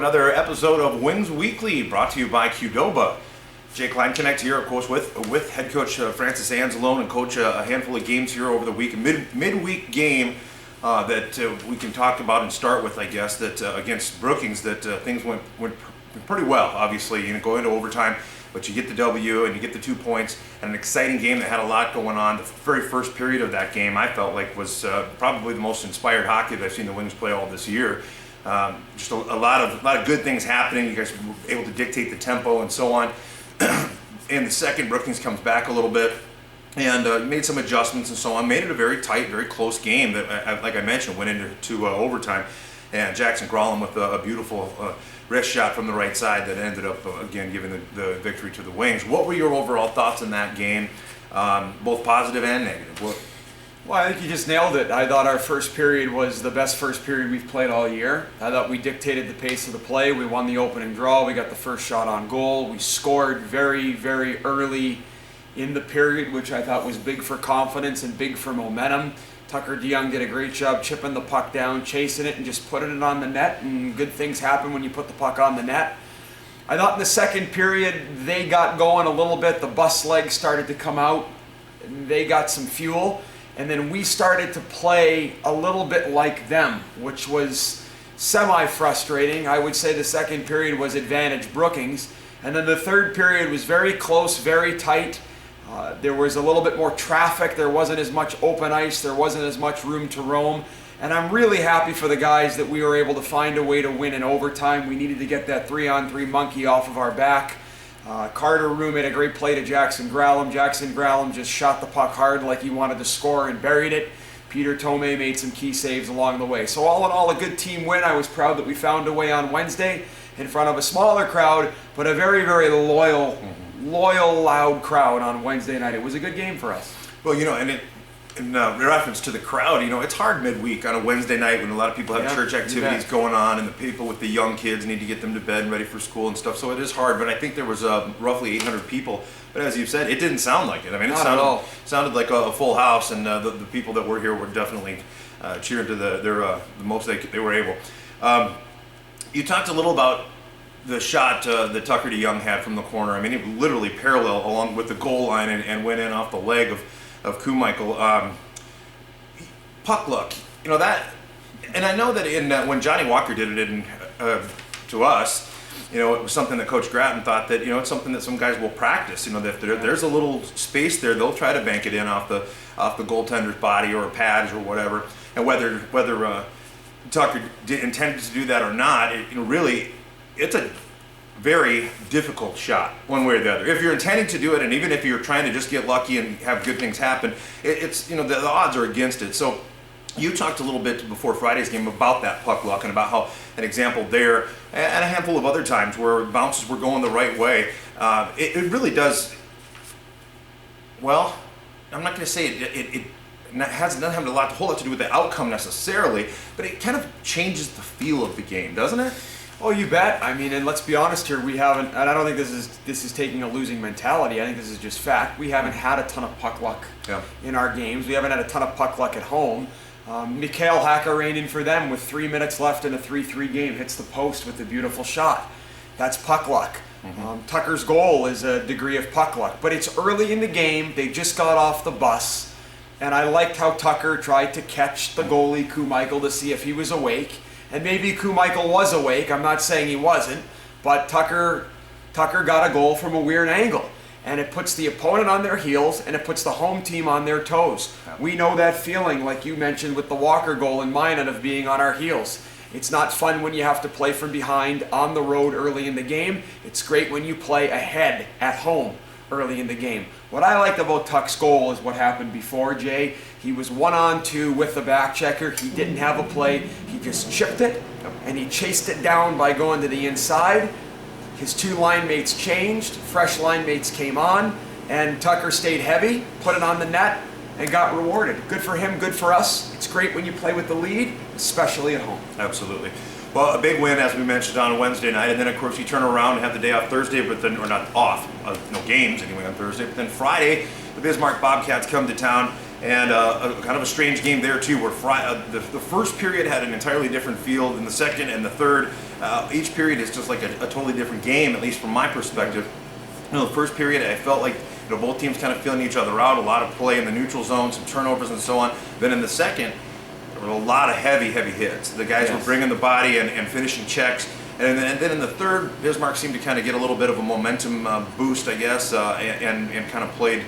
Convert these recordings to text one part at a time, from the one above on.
another episode of Wings Weekly, brought to you by Qdoba. Jay Kleinknecht here, of course, with head coach Francis Anzalone, and coach a handful of games here over the week. Midweek game that we can talk about and start with, I guess, that against Brookings, that things went pretty well. Obviously, go into overtime, but you get the W and you get the 2 points, and an exciting game that had a lot going on. The very first period of that game, I felt like, was probably the most inspired hockey that I've seen the Wings play all this year. Just a lot of good things happening. You guys were able to dictate the tempo and so on. In the second, Brookings comes back a little bit and made some adjustments and so on. Made it a very tight, very close game that, like I mentioned, went into overtime. And Jackson Grolin with a beautiful wrist shot from the right side that ended up, again, giving the victory to the Wings. What were your overall thoughts on that game, both positive and negative? Well, I think you just nailed it. I thought our first period was the best first period we've played all year. I thought we dictated the pace of the play. We won the opening draw. We got the first shot on goal. We scored very, very early in the period, which I thought was big for confidence and big for momentum. Tucker DeYoung did a great job chipping the puck down, chasing it, and just putting it on the net, and good things happen when you put the puck on the net. I thought in the second period, they got going a little bit. The bus legs started to come out. They got some fuel. And then we started to play a little bit like them, which was semi-frustrating. I would say the second period was advantage Brookings. And then the third period was very close, very tight. There was a little bit more traffic. There wasn't as much open ice. There wasn't as much room to roam. And I'm really happy for the guys that we were able to find a way to win in overtime. We needed to get that 3-on-3 monkey off of our back. Carter Rue made a great play to Jackson Gralum. Jackson Gralum just shot the puck hard like he wanted to score and buried it. Peter Tomei made some key saves along the way. So all in all, a good team win. I was proud that we found a way on Wednesday in front of a smaller crowd, but a very, very loyal, loud crowd on Wednesday night. It was a good game for us. Well, in reference to the crowd, it's hard midweek on a Wednesday night when a lot of people have church activities going on, and the people with the young kids need to get them to bed and ready for school and stuff. So it is hard, but I think there was roughly 800 people. But as you've said, it didn't sound like it. I mean, it sounded like a full house, and the people that were here were definitely cheering to the most they were able. You talked a little about the shot that Tucker DeYoung had from the corner. I mean, it literally parallel along with the goal line and went in off the leg of Kumichael. Puck luck, that, and I know that when Johnny Walker did it to us, it was something that Coach Gratton thought that it's something that some guys will practice. That if there's a little space there, they'll try to bank it in off the goaltender's body or pads or whatever. And whether Tucker intended to do that or not, really, it's a very difficult shot, one way or the other. If you're intending to do it, and even if you're trying to just get lucky and have good things happen, it's the odds are against it. So you talked a little bit before Friday's game about that puck luck and about how an example there and a handful of other times where bounces were going the right way. It really does. Well, I'm not going to say it doesn't have a whole lot to do with the outcome necessarily, but it kind of changes the feel of the game, doesn't it? Oh, you bet. I mean, and let's be honest here, we haven't, and I don't think this is taking a losing mentality. I think this is just fact. We haven't had a ton of puck luck in our games. We haven't had a ton of puck luck at home. Mikael Hakkarainen for them with 3 minutes left in a 3-3 game hits the post with a beautiful shot. That's puck luck. Tucker's goal is a degree of puck luck, but it's early in the game. They just got off the bus, and I liked how Tucker tried to catch the goalie, Kumichael, to see if he was awake. And maybe Kumichael was awake. I'm not saying he wasn't, but Tucker got a goal from a weird angle. And it puts the opponent on their heels, and it puts the home team on their toes. We know that feeling, like you mentioned with the Walker goal in Minot, of being on our heels. It's not fun when you have to play from behind on the road early in the game. It's great when you play ahead at home early in the game. What I liked about Tuck's goal is what happened before, Jay. He was 1-on-2 with the back checker. He didn't have a play. He just chipped it, and he chased it down by going to the inside. His two line mates changed. Fresh line mates came on, and Tucker stayed heavy, put it on the net, and got rewarded. Good for him, good for us. It's great when you play with the lead, especially at home. Absolutely. Well, a big win, as we mentioned, on Wednesday night, and then, of course, you turn around and have the day off Thursday, but then, or not off, no games anyway on Thursday, but then Friday, the Bismarck Bobcats come to town, And kind of a strange game there too, where the first period had an entirely different feel than the second and the third. Each period is just like a totally different game, at least from my perspective. The first period I felt like both teams kind of feeling each other out, a lot of play in the neutral zone, some turnovers and so on. Then in the second, there were a lot of heavy hits. The guys were bringing the body and finishing checks. And then in the third, Bismarck seemed to kind of get a little bit of a momentum boost, I guess, and kind of played.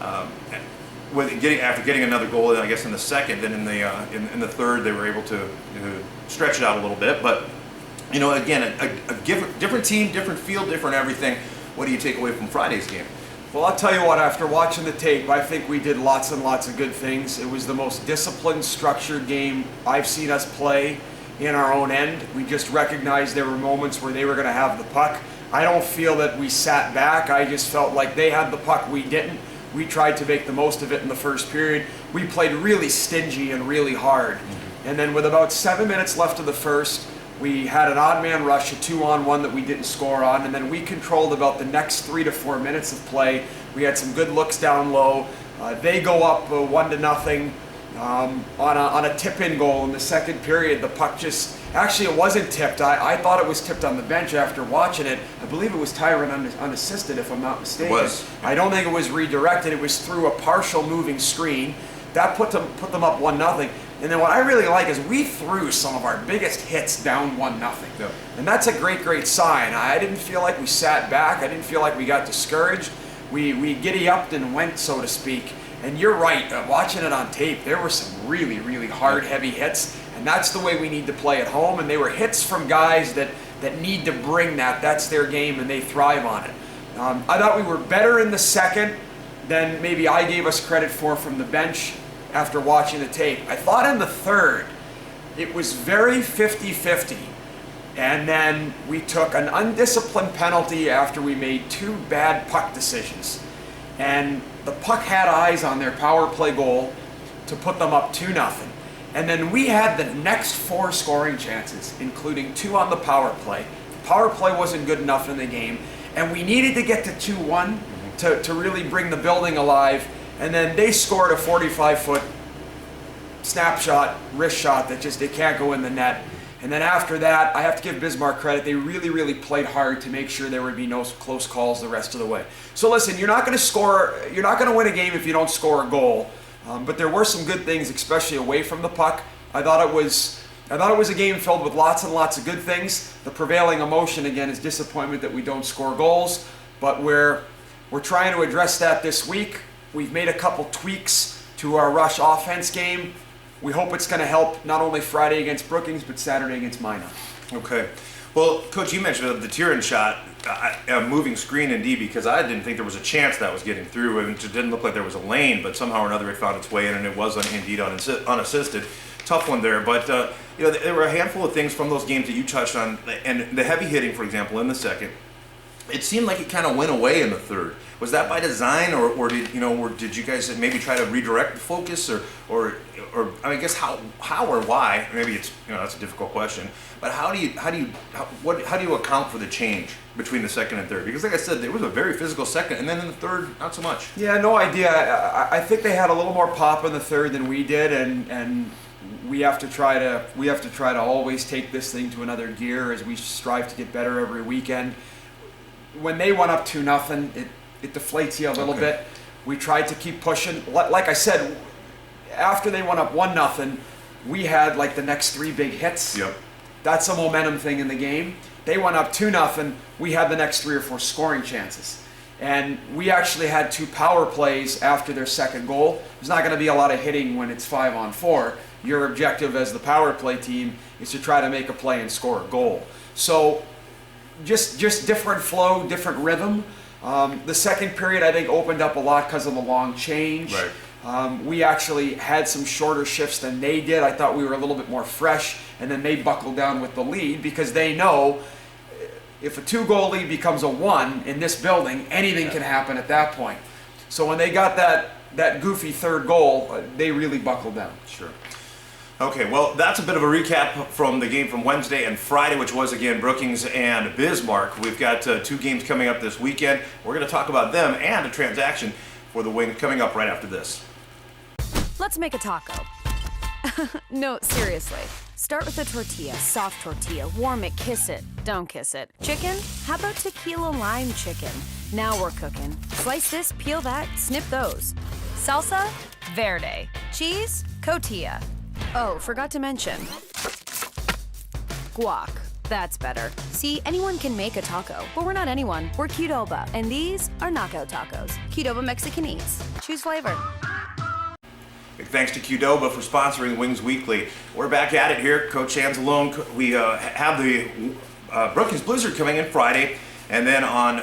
After getting another goal, I guess in the second, then in the third, they were able to stretch it out a little bit. But again, a different team, different field, different everything. What do you take away from Friday's game? Well, I'll tell you what. After watching the tape, I think we did lots and lots of good things. It was the most disciplined, structured game I've seen us play in our own end. We just recognized there were moments where they were going to have the puck. I don't feel that we sat back. I just felt like they had the puck, we didn't. We tried to make the most of it in the first period. We played really stingy and really hard. And then with about 7 minutes left of the first, we had an odd man rush, a 2-on-1 that we didn't score on, and then we controlled about the next 3 to 4 minutes of play. We had some good looks down low. They go up 1-0 on a tip-in goal in the second period. The puck actually it wasn't tipped. I thought it was tipped on the bench after watching it. I believe it was Tyron unassisted, if I'm not mistaken. It was. I don't think it was redirected. It was through a partial moving screen. That put them up 1-0. And then what I really like is we threw some of our biggest hits down 1-0. Yep. And that's a great sign. I didn't feel like we sat back. I didn't feel like we got discouraged. We giddy-upped and went, so to speak. And you're right, watching it on tape, there were some really hard, heavy hits, and that's the way we need to play at home. And they were hits from guys that need to bring that. That's their game, and they thrive on it. I thought we were better in the second than maybe I gave us credit for from the bench after watching the tape. I thought in the third, it was very 50-50. And then we took an undisciplined penalty after we made 2 bad puck decisions. And the puck had eyes on their power play goal to put them up 2-0. And then we had the next 4 scoring chances, including 2 on the power play. The power play wasn't good enough in the game, and we needed to get to 2-1 to really bring the building alive. And then they scored a 45-foot snapshot, wrist shot that just, it can't go in the net. And then after that, I have to give Bismarck credit. They really played hard to make sure there would be no close calls the rest of the way. So listen, you're not going to win a game if you don't score a goal. But there were some good things, especially away from the puck. I thought it was a game filled with lots and lots of good things. The prevailing emotion again is disappointment that we don't score goals, but we're trying to address that this week. We've made a couple tweaks to our rush offense game. We hope it's going to help not only Friday against Brookings, but Saturday against Minot. Okay. Well, Coach, you mentioned the Tyron shot, a moving screen indeed, because I didn't think there was a chance that was getting through. It didn't look like there was a lane, but somehow or another it found its way in, and it was indeed unassisted. Tough one there, but there were a handful of things from those games that you touched on, and the heavy hitting, for example, in the second. It seemed like it kind of went away in the third. Was that by design, or did you guys maybe try to redirect the focus, or I guess how or why? Maybe it's that's a difficult question. But how do you account for the change between the second and third? Because like I said, there was a very physical second, and then in the third, not so much. Yeah, no idea. I think they had a little more pop in the third than we did, and we have to try to always take this thing to another gear as we strive to get better every weekend. When they went up 2-0, it deflates you a little bit. We tried to keep pushing. Like I said, after they went up 1-0, we had like the next 3 big hits. Yep. That's a momentum thing in the game. They went up 2-0. We had the next 3 or 4 scoring chances. And we actually had 2 power plays after their second goal. There's not going to be a lot of hitting when it's 5-on-4. Your objective as the power play team is to try to make a play and score a goal. So just different flow, different rhythm. The second period, I think, opened up a lot because of the long change. Right. We actually had some shorter shifts than they did. I thought we were a little bit more fresh, and then they buckled down with the lead because they know if a 2-goal lead becomes a 1 in this building, anything can happen at that point. So when they got that goofy third goal, they really buckled down. Sure. Okay, well, that's a bit of a recap from the game from Wednesday and Friday, which was, again, Brookings and Bismarck. We've got 2 games coming up this weekend. We're going to talk about them and a transaction for the Wings coming up right after this. Let's make a taco. No, seriously. Start with a tortilla, soft tortilla. Warm it, kiss it. Don't kiss it. Chicken? How about tequila lime chicken? Now we're cooking. Slice this, peel that, snip those. Salsa? Verde. Cheese? Cotija. Oh, forgot to mention. Guac. That's better. See, anyone can make a taco, but we're not anyone. We're Qdoba, and these are knockout tacos. Qdoba Mexican Eats. Choose flavor. Big thanks to Qdoba for sponsoring Wings Weekly. We're back at it here. Coach Anzalone. We have the Brookings Blizzard coming in Friday, and then on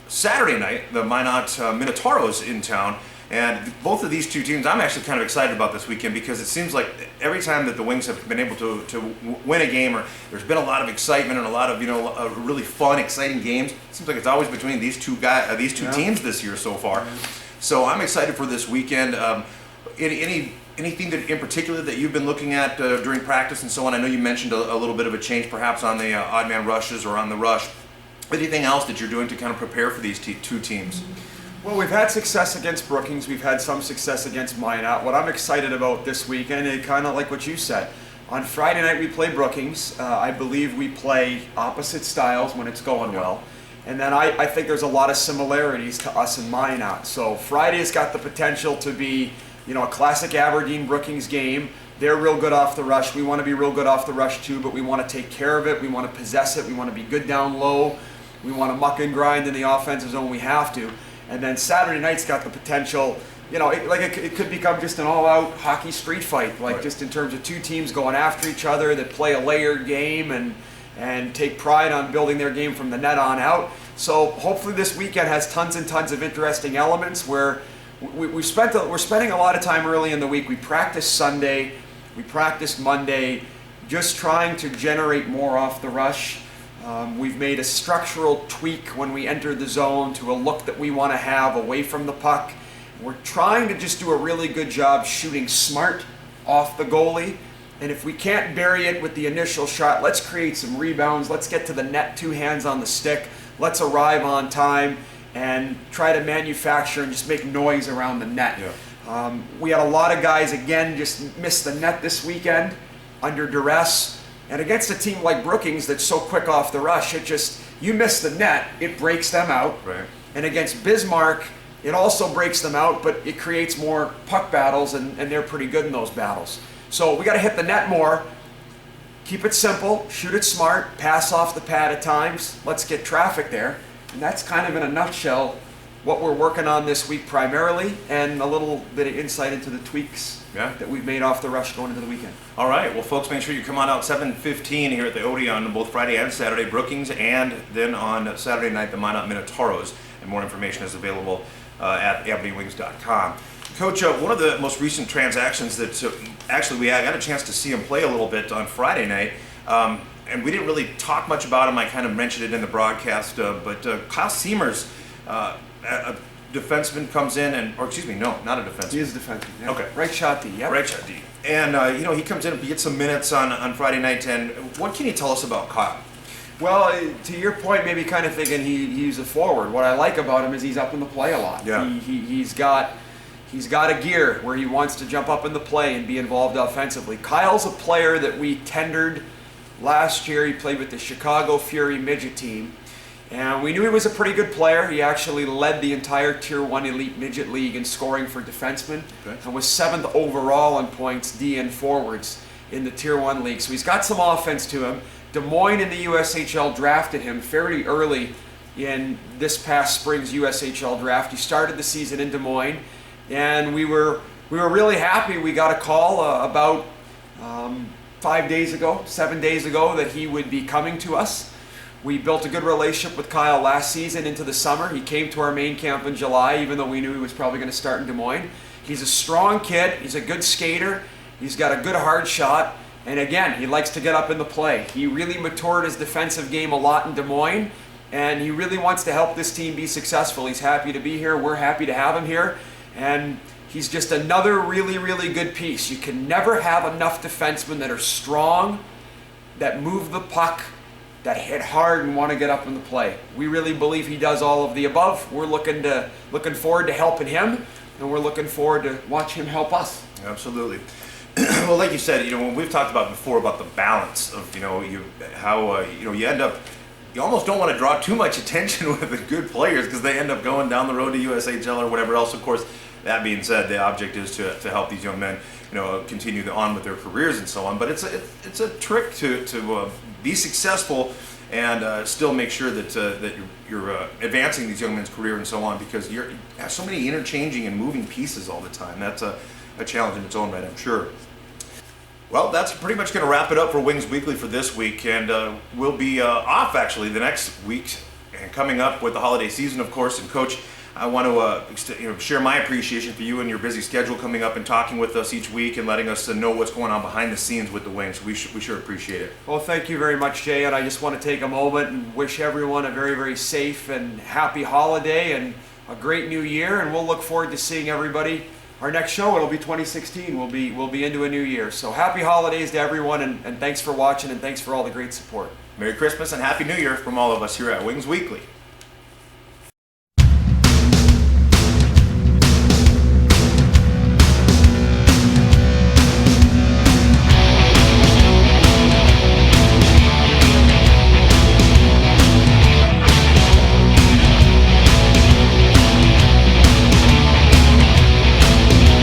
Saturday night, the Minot Minotauros in town. And both of these two teams, I'm actually kind of excited about this weekend because it seems like every time that the Wings have been able to win a game, or there's been a lot of excitement and a lot of really fun, exciting games. It seems like it's always between these two teams this year so far. So I'm excited for this weekend. Anything that in particular that you've been looking at during practice and so on? I know you mentioned a little bit of a change perhaps on the odd man rushes or on the rush. Anything else that you're doing to kind of prepare for these two teams? Well, we've had success against Brookings. We've had some success against Minot. What I'm excited about this weekend is kind of like what you said. On Friday night we play Brookings. I believe we play opposite styles when it's going well. And then I think there's a lot of similarities to us and Minot. So Friday's got the potential to be a classic Aberdeen Brookings game. They're real good off the rush. We want to be real good off the rush too, but we want to take care of it. We want to possess it. We want to be good down low. We want to muck and grind in the offensive zone when we have to. And then Saturday night's got the potential, it could become just an all-out hockey street fight, just in terms of two teams going after each other that play a layered game and take pride on building their game from the net on out. So hopefully this weekend has tons and tons of interesting elements where we're spending a lot of time early in the week. We practiced Sunday, we practiced Monday, just trying to generate more off the rush. We've made a structural tweak when we enter the zone to a look that we want to have away from the puck. We're trying to just do a really good job shooting smart off the goalie. And if we can't bury it with the initial shot, let's create some rebounds. Let's get to the net, two hands on the stick. Let's arrive on time and try to manufacture and just make noise around the net. Yeah. We had a lot of guys, again, just miss the net this weekend under duress. And against a team like Brookings that's so quick off the rush, you miss the net, it breaks them out. Right. And against Bismarck, it also breaks them out, but it creates more puck battles, and they're pretty good in those battles. So we got to hit the net more, keep it simple, shoot it smart, pass off the pad at times, let's get traffic there. And that's kind of in a nutshell what we're working on this week primarily, and a little bit of insight into the tweaks that we've made off the rush going into the weekend. All right. Well, folks, make sure you come on out 7:15 here at the Odeon on both Friday and Saturday, Brookings, and then on Saturday night, the Minot Minotauros. And more information is available at AberdeenWings.com. Coach, one of the most recent transactions that actually I got a chance to see him play a little bit on Friday night, and we didn't really talk much about him. I kind of mentioned it in the broadcast, but Kyle Seamers, a defenseman, comes in not a defenseman. He is a defenseman. Yeah. Okay. Right shot D. Yep. Right shot D. And he comes in and gets some minutes on Friday night. And what can you tell us about Kyle? Well, to your point, maybe kind of thinking he's a forward. What I like about him is he's up in the play a lot. Yeah. He's got a gear where he wants to jump up in the play and be involved offensively. Kyle's a player that we tendered last year. He played with the Chicago Fury midget team. And we knew he was a pretty good player. He actually led the entire Tier 1 Elite Midget League in scoring for defensemen, and was 7th overall in points, D and forwards, in the Tier 1 League. So he's got some offense to him. Des Moines in the USHL drafted him fairly early in this past spring's USHL draft. He started the season in Des Moines, and we were really happy. We got a call about 7 days ago, that he would be coming to us. We built a good relationship with Kyle last season into the summer. He came to our main camp in July, even though we knew he was probably going to start in Des Moines. He's a strong kid. He's a good skater. He's got a good hard shot. And again, he likes to get up in the play. He really matured his defensive game a lot in Des Moines, and he really wants to help this team be successful. He's happy to be here. We're happy to have him here. And he's just another really, really good piece. You can never have enough defensemen that are strong, that move the puck, that hit hard and want to get up in the play. We really believe he does all of the above. We're looking forward to helping him, and we're looking forward to watch him help us. Absolutely. Well, like you said, when we've talked about before about the balance of, you end up, you almost don't want to draw too much attention with the good players because they end up going down the road to USHL or whatever else. Of course, that being said, the object is to help these young men, continue on with their careers and so on. But it's a trick to be successful and still make sure that you're advancing these young men's career and so on, because you have so many interchanging and moving pieces all the time. That's a challenge in its own right, I'm sure. Well, that's pretty much going to wrap it up for Wings Weekly for this week, and we'll be off actually the next week, and coming up with the holiday season, of course. And Coach, I want to share my appreciation for you and your busy schedule coming up and talking with us each week and letting us know what's going on behind the scenes with the Wings. We sure appreciate it. Well, thank you very much, Jay, and I just want to take a moment and wish everyone a very, very safe and happy holiday and a great new year, and we'll look forward to seeing everybody. Our next show, it'll be 2016. We'll be into a new year. So happy holidays to everyone, and thanks for watching, and thanks for all the great support. Merry Christmas and Happy New Year from all of us here at Wings Weekly.